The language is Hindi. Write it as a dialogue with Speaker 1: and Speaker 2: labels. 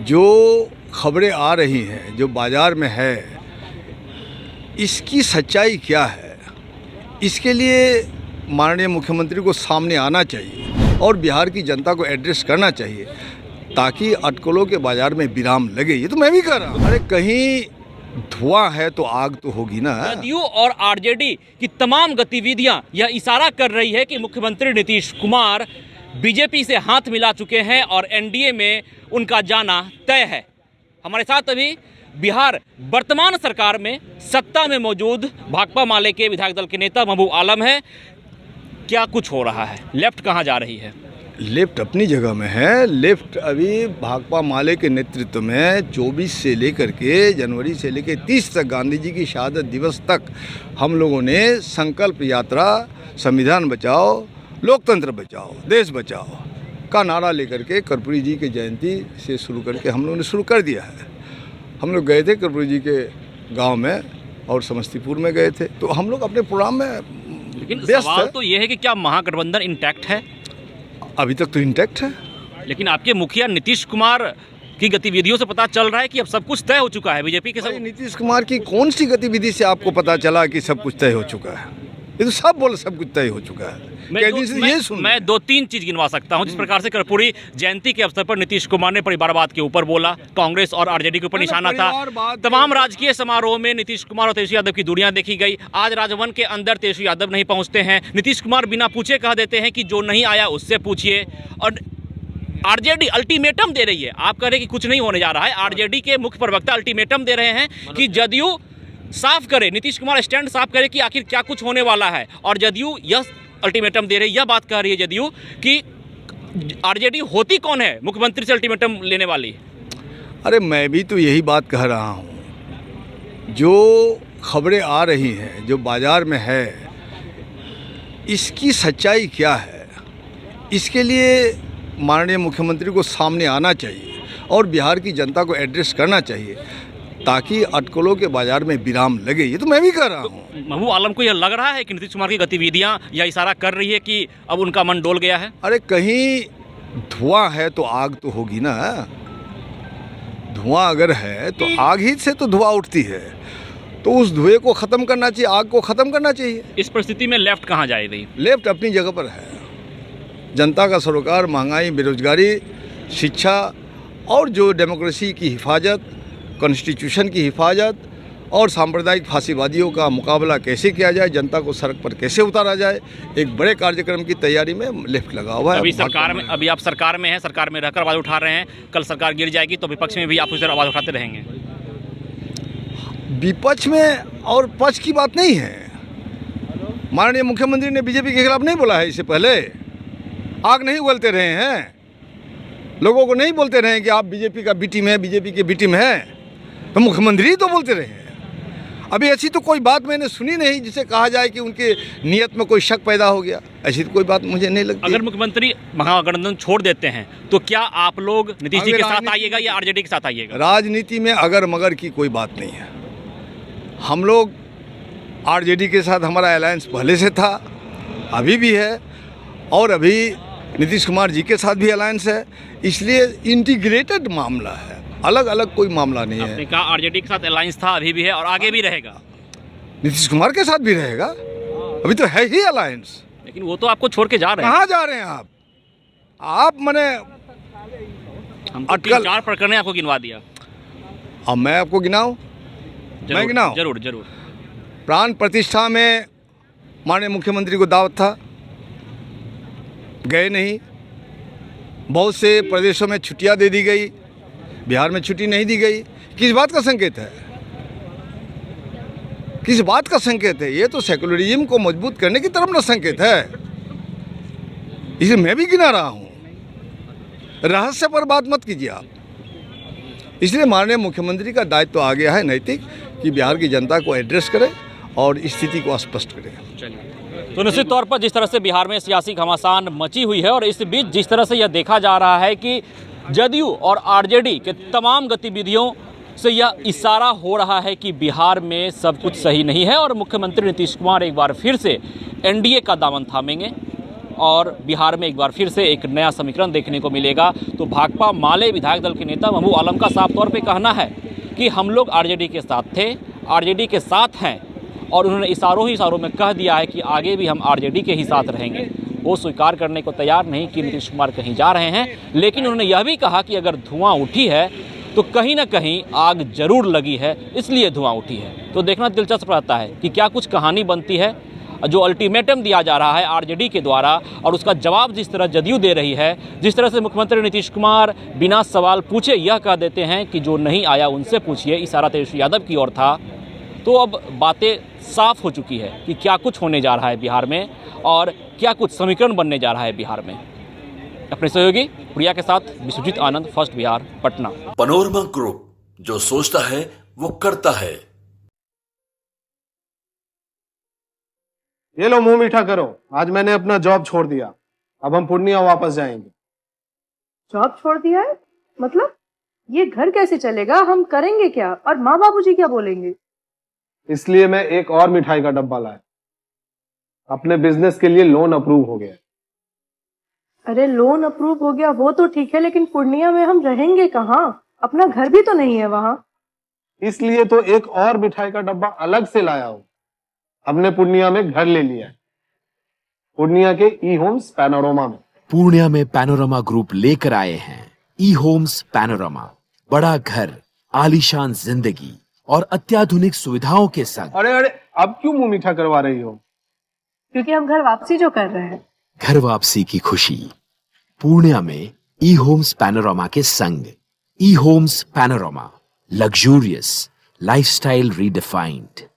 Speaker 1: जो खबरें आ रही हैं, जो बाज़ार में है, इसकी सच्चाई क्या है, इसके लिए माननीय मुख्यमंत्री को सामने आना चाहिए और बिहार की जनता को एड्रेस करना चाहिए ताकि अटकलों के बाज़ार में विराम लगे। ये तो मैं भी कह रहा हूँ। अरे कहीं धुआं है तो आग तो होगी ना।
Speaker 2: जदयू और आरजेडी की तमाम गतिविधियां यह इशारा कर रही है कि मुख्यमंत्री नीतीश कुमार बीजेपी से हाथ मिला चुके हैं और एनडीए में उनका जाना तय है। हमारे साथ अभी बिहार वर्तमान सरकार में सत्ता में मौजूद भाकपा माले के विधायक दल के नेता महबूब आलम है। क्या कुछ हो रहा है? लेफ्ट कहाँ जा रही है?
Speaker 1: लेफ्ट अपनी जगह में है। लेफ्ट अभी भाकपा माले के नेतृत्व में 24 से लेकर के जनवरी से लेकर 30 तक गांधी जी की शहादत दिवस तक हम लोगों ने संकल्प यात्रा संविधान बचाओ, लोकतंत्र बचाओ, देश बचाओ का नारा लेकर के कर्पूरी जी की जयंती से शुरू करके हम लोगों ने शुरू कर दिया है। हम लोग गए थे कर्पूरी जी के गांव में और समस्तीपुर में गए थे, तो हम लोग अपने प्रोग्राम में
Speaker 2: लेकिन सवाल तो ये है कि क्या महागठबंधन इंटैक्ट है?
Speaker 1: अभी तक तो इंटैक्ट है।
Speaker 2: लेकिन आपके मुखिया नीतीश कुमार की गतिविधियों से पता चल रहा है कि अब सब कुछ तय हो चुका है बीजेपी के साथ।
Speaker 1: नीतीश कुमार की कौन सी गतिविधि से आपको पता चला कि सब कुछ तय हो चुका है? ये तो सब कुछ तय हो चुका है।
Speaker 2: मैं दो तीन चीज गिनवा सकता हूं। जिस प्रकार से कर्पूरी जयंती के अवसर पर नीतीश कुमार ने परिवारवाद के ऊपर बोला, कांग्रेस और आरजेडी के ऊपर निशाना था। तमाम राजकीय समारोह में नीतीश कुमार और तेजस्वी यादव की दूरियां देखी गई। आज राजभवन के अंदर तेजस्वी यादव नहीं पहुंचते हैं। नीतीश कुमार बिना पूछे कह देते हैं कि जो नहीं आया उससे पूछिए। और आरजेडी अल्टीमेटम दे रही है। आप कह रहे हैं कि कुछ नहीं होने जा रहा है। आरजेडी के मुख्य प्रवक्ता अल्टीमेटम दे रहे हैं कि जदयू साफ करे, नीतीश कुमार स्टैंड साफ करे कि आखिर क्या कुछ होने वाला है। और जदयू यह अल्टीमेटम दे रही है, यह बात कह रही है जदयू कि आरजेडी होती कौन है मुख्यमंत्री से अल्टीमेटम लेने वाली।
Speaker 1: अरे मैं भी तो यही बात कह रहा हूँ। जो खबरें आ रही हैं, जो बाज़ार में है, इसकी सच्चाई क्या है, इसके लिए माननीय मुख्यमंत्री को सामने आना चाहिए और बिहार की जनता को एड्रेस करना चाहिए ताकि अटकलों के बाज़ार में विराम लगे। ये तो मैं भी कह रहा हूँ।
Speaker 2: महबूब आलम को यह लग रहा है कि नीतीश कुमार की गतिविधियां यह इशारा कर रही है कि अब उनका मन डोल गया है?
Speaker 1: अरे कहीं धुआं है तो आग तो होगी ना। धुआं अगर है तो आग ही से तो धुआं उठती है, तो उस धुएं को ख़त्म करना चाहिए, आग को ख़त्म करना चाहिए।
Speaker 2: इस परिस्थिति में लेफ्ट कहाँ जाए रही?
Speaker 1: लेफ्ट अपनी जगह पर है। जनता का सरोकार, महंगाई, बेरोजगारी, शिक्षा और जो डेमोक्रेसी की हिफाजत, कॉन्स्टिट्यूशन की हिफाजत और सांप्रदायिक फांसीवादियों का मुकाबला कैसे किया जाए, जनता को सड़क पर कैसे उतारा जाए, एक बड़े कार्यक्रम की तैयारी में लेफ्ट लगा हुआ है।
Speaker 2: अभी आप सरकार में हैं, सरकार में रहकर आवाज़ उठा रहे हैं। कल सरकार गिर जाएगी तो विपक्ष में भी आप उस तरह आवाज़ उठाते रहेंगे?
Speaker 1: विपक्ष में और पक्ष की बात नहीं है। माननीय मुख्यमंत्री ने बीजेपी के खिलाफ नहीं बोला है। इससे पहले आग नहीं उगलते रहे हैं, लोगों को नहीं बोलते रहे कि आप बीजेपी का बी टीम है, बीजेपी के बी टीम है, तो मुख्यमंत्री ही तो बोलते रहे हैं। अभी ऐसी तो कोई बात मैंने सुनी नहीं जिसे कहा जाए कि उनके नियत में कोई शक पैदा हो गया। ऐसी तो कोई बात मुझे नहीं लगती।
Speaker 2: अगर मुख्यमंत्री महागठबंधन छोड़ देते हैं तो क्या आप लोग नीतीश जी के साथ आइएगा या आरजेडी के साथ आइएगा?
Speaker 1: राजनीति में अगर मगर की कोई बात नहीं है। हम लोग आरजेडी के साथ, हमारा अलायंस पहले से था, अभी भी है और अभी नीतीश कुमार जी के साथ भी अलायंस है। इसलिए इंटीग्रेटेड मामला है, अलग अलग कोई मामला नहीं है।
Speaker 2: आपने कहा आरजेडी के साथ अलायंस था, अभी भी है और आगे भी रहेगा।
Speaker 1: नीतीश कुमार के साथ भी रहेगा, अभी तो है ही अलायंस।
Speaker 2: लेकिन वो तो आपको छोड़ के जा रहे हैं।
Speaker 1: कहाँ जा रहे हैं आप मने
Speaker 2: अटकल 4 प्रकरण आपको गिनवा दिया।
Speaker 1: अब मैं आपको गिनाऊं? मैं गिनाऊं?
Speaker 2: जरूर जरूर।
Speaker 1: प्राण प्रतिष्ठा में माननीय मुख्यमंत्री को दावत था, गए नहीं। बहुत से प्रदेशों में छुट्टियां दे दी गई, बिहार में छुट्टी नहीं दी गई। किस बात का संकेत है? किस बात का संकेत है? ये तो सेकुलरिज्म को मजबूत करने की तरफ ना संकेत है। इसे मैं भी गिना रहा हूँ। रहस्य पर बात मत कीजिए आप। इसलिए माननीय मुख्यमंत्री का दायित्व तो आ गया है नैतिक कि बिहार की जनता को एड्रेस करे और स्थिति को स्पष्ट करे।
Speaker 2: चलिए, तो निश्चित तौर पर जिस तरह से बिहार में सियासी घमासान मची हुई है और इस बीच जिस तरह से यह देखा जा रहा है कि जदयू और आरजेडी के तमाम गतिविधियों से यह इशारा हो रहा है कि बिहार में सब कुछ सही नहीं है और मुख्यमंत्री नीतीश कुमार एक बार फिर से एनडीए का दामन थामेंगे। और बिहार में एक बार फिर से एक नया समीकरण देखने को मिलेगा। तो भाकपा माले विधायक दल के नेता महबूब आलम का साफ तौर पे कहना है कि हम लोग आरजेडी के साथ थे, आरजेडी के साथ हैं, और उन्होंने इशारों में कह दिया है कि आगे भी हम आरजेडी के ही साथ रहेंगे। वो स्वीकार करने को तैयार नहीं कि नीतीश कुमार कहीं जा रहे हैं, लेकिन उन्होंने यह भी कहा कि अगर धुआं उठी है तो कहीं ना कहीं आग जरूर लगी है, इसलिए धुआं उठी है। तो देखना दिलचस्प रहता है कि क्या कुछ कहानी बनती है। जो अल्टीमेटम दिया जा रहा है आरजेडी के द्वारा और उसका जवाब जिस तरह जदयू दे रही है, जिस तरह से मुख्यमंत्री नीतीश कुमार बिना सवाल पूछे यह कह देते हैं कि जो नहीं आया उनसे पूछिए, इशारा तेजस्वी यादव की ओर था। तो अब बातें साफ हो चुकी है कि क्या कुछ होने जा रहा है बिहार में और क्या कुछ समीकरण बनने जा रहा है बिहार में। अपने सहयोगी प्रिया के साथ Vishwajeet Anand, first Bihar, Patna.
Speaker 3: Panorama group, जो सोचता है वो करता है।
Speaker 4: ये लो मुंह मीठा करो, आज मैंने अपना जॉब छोड़ दिया, अब हम पूर्णिया वापस जाएंगे।
Speaker 5: जॉब छोड़ दिया है? मतलब ये घर कैसे चलेगा? हम करेंगे क्या? और माँ बाबूजी क्या बोलेंगे?
Speaker 4: इसलिए मैं एक और मिठाई का डब्बा लाया। अपने बिजनेस के लिए लोन अप्रूव हो गया।
Speaker 5: अरे लोन अप्रूव हो गया वो तो ठीक है, लेकिन पूर्णिया में हम रहेंगे कहाँ? अपना घर भी तो नहीं है वहाँ।
Speaker 4: इसलिए तो एक और मिठाई का डब्बा अलग से लाया हूँ। हमने पूर्णिया में घर ले लिया है, पूर्णिया के ई होम्स पैनोरमा में।
Speaker 6: पूर्णिया में पैनोरमा ग्रुप लेकर आए हैं ई होम्स पैनोरमा। बड़ा घर, आलीशान जिंदगी और अत्याधुनिक सुविधाओं के संग।
Speaker 4: अरे अब क्यों मुंह मीठा करवा रही हो?
Speaker 5: क्योंकि हम घर वापसी जो कर रहे हैं।
Speaker 6: घर वापसी की खुशी पूर्णिया में ई होम्स पैनोरमा के संग। ई homes Panorama, luxurious lifestyle redefined.